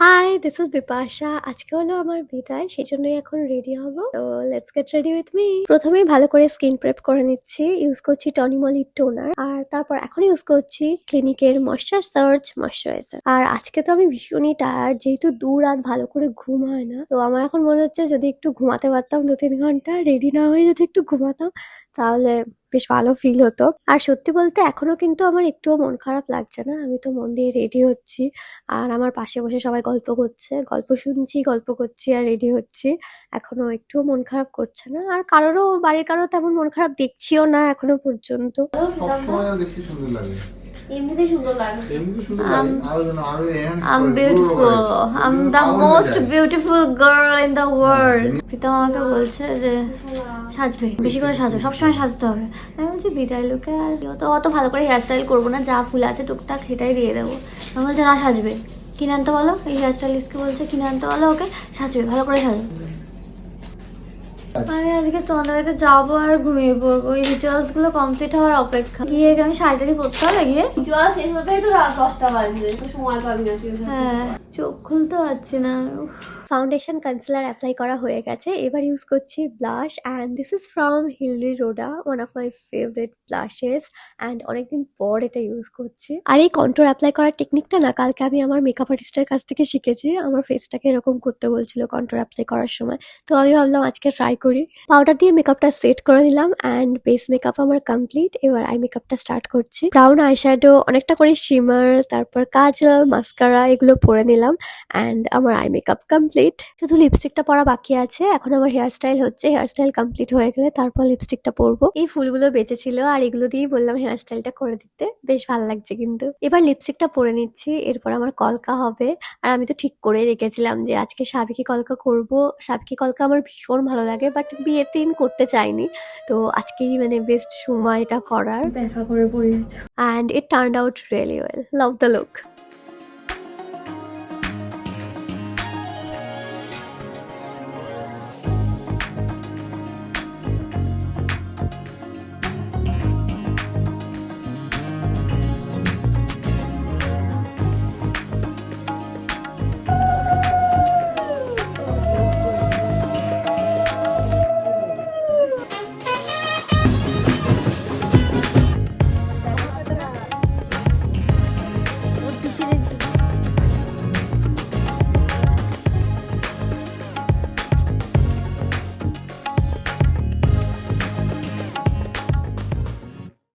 High, this is Bipasha. আজকে হলো আমার বিদায়, সেই জন্যই এখন রেডি হব। তো let's get ready with me. প্রথমেই ভালো করে স্কিন প্রেপ করে নিচ্ছি। ইউজ করছি টনিমলি টোনার, আর তারপর এখন ইউজ করছি ক্লিনিকের ময়েশ্চার সার্চ ময়েশ্চারাইজার। আর আজকে তো আমি ভীষণই টায়ার্ড, যেহেতু 2 রাত ভালো করে ঘুম হয় না। তো আমার এখন মনে হচ্ছে যদি একটু ঘুমাতে পারতাম 2-3 ঘন্টা, রেডি না হয়ে যদি একটু ঘুমাতাম তাহলে বেশ ভালো ফিল হতো। আর সত্যি বলতে এখনো কিন্তু আমার একটুও মন খারাপ লাগছে না। আমি তো মন দিয়ে রেডি হচ্ছি, আর আমার পাশে বসে সবাই গল্প করছে, গল্প শুনছি, গল্প করছি আর রেডি হচ্ছি। এখনো একটুও মন খারাপ করছে না, আর বাড়ির কারো তেমন মন খারাপ দেখছিও না এখনো পর্যন্ত। সবসময় দেখতে সুন্দর লাগে। এমনিতেই সুন্দর লাগে। এমনি সুন্দর লাগে, আরো enhance I'm করে, beautiful. glow করে। I'm এগুলো the পাগল হয়ে most যায়। beautiful girl in the world. Pritam আমাকে বলছে যে সাজবে, বেশি করে সাজো, সবসময় সাজতে হবে। আমি বলছি বিদায় লোকে আর অত ভালো করে হেয়ার স্টাইল করবো না, যা ফুল আছে টুকটাক সেটাই দিয়ে দেবো। আমি বলছে না সাজবে, কিনে আনতে বলো। এই হেয়ার স্টাইলিস্টকে বলছে কিনে আনতে বলো ওকে, সাজবে, ভালো করে সাজো। আমি আজকে তোমাদের বাড়িতে যাবো আর ঘুমিয়ে পড়বো। এই রিচুয়ালস গুলো কমপ্লিট হওয়ার অপেক্ষা। গিয়ে আমি শাড়ি পরতে হবে, গিয়ে রিচুয়াল শেষ হতেই তো রাত 10টা বাজবে, তো সময় পাবি না তুই। হ্যাঁ, চোখ খুলতে পারছি না। ফাউন্ডেশন কনসিলার অ্যাপ্লাই করা হয়ে গেছে, এবার ইউজ করছি blush, and this is from Hilary Rhoda, one of my favourite blushes. And অনেকদিন পর এটা ইউজ করছি। আর এই কন্ট্রোর অ্যাপ্লাই করার টেকনিকটা না কালকে আমি আমার মেকআপ আর্টিস্টের কাছ থেকে শিখেছি। আমার ফেসটাকে এরকম করতে বলছিল কন্ট্রোর অ্যাপ্লাই করার সময়, তো আমি ভাবলাম আজকে ট্রাই করি। পাউডার দিয়ে মেকআপটা সেট করে নিলাম, অ্যান্ড বেস মেকআপ আমার কমপ্লিট। এবার আই মেকআপটা স্টার্ট করছি। ব্রাউন আইশ্যাডো, অনেকটা করে শিমার, তারপর কাজল, মাস্কারা এগুলো পরে নিলাম, অ্যান্ড আমার আই মেকআপ কমপ্লিট। শুধু লিপস্টিকটা পরা বাকি আছে। এখন আমার হেয়ার স্টাইল হচ্ছে, হেয়ার স্টাইল কমপ্লিট হয়ে গেলে তারপর লিপস্টিকটা পরবো। এই ফুলগুলো বেঁচেছিল আর এগুলো দিয়েই বললাম হেয়ার স্টাইলটা করে দিতে, বেশ ভালো লাগছে কিন্তু। এবার লিপস্টিকটা পরে নিচ্ছি, এরপর আমার কলকা হবে। আর আমি তো ঠিক করে রেখেছিলাম যে আজকে সাবেকি কলকা করব। সাবেকি কলকা আমার ভীষণ ভালো লাগে, বাট বিয়ের দিন করতে চাইনি, তো আজকেই মানে বেস্ট সময় এটা করার। দেখা করে পড়িয়েছে, and it turned out really well. Love the look.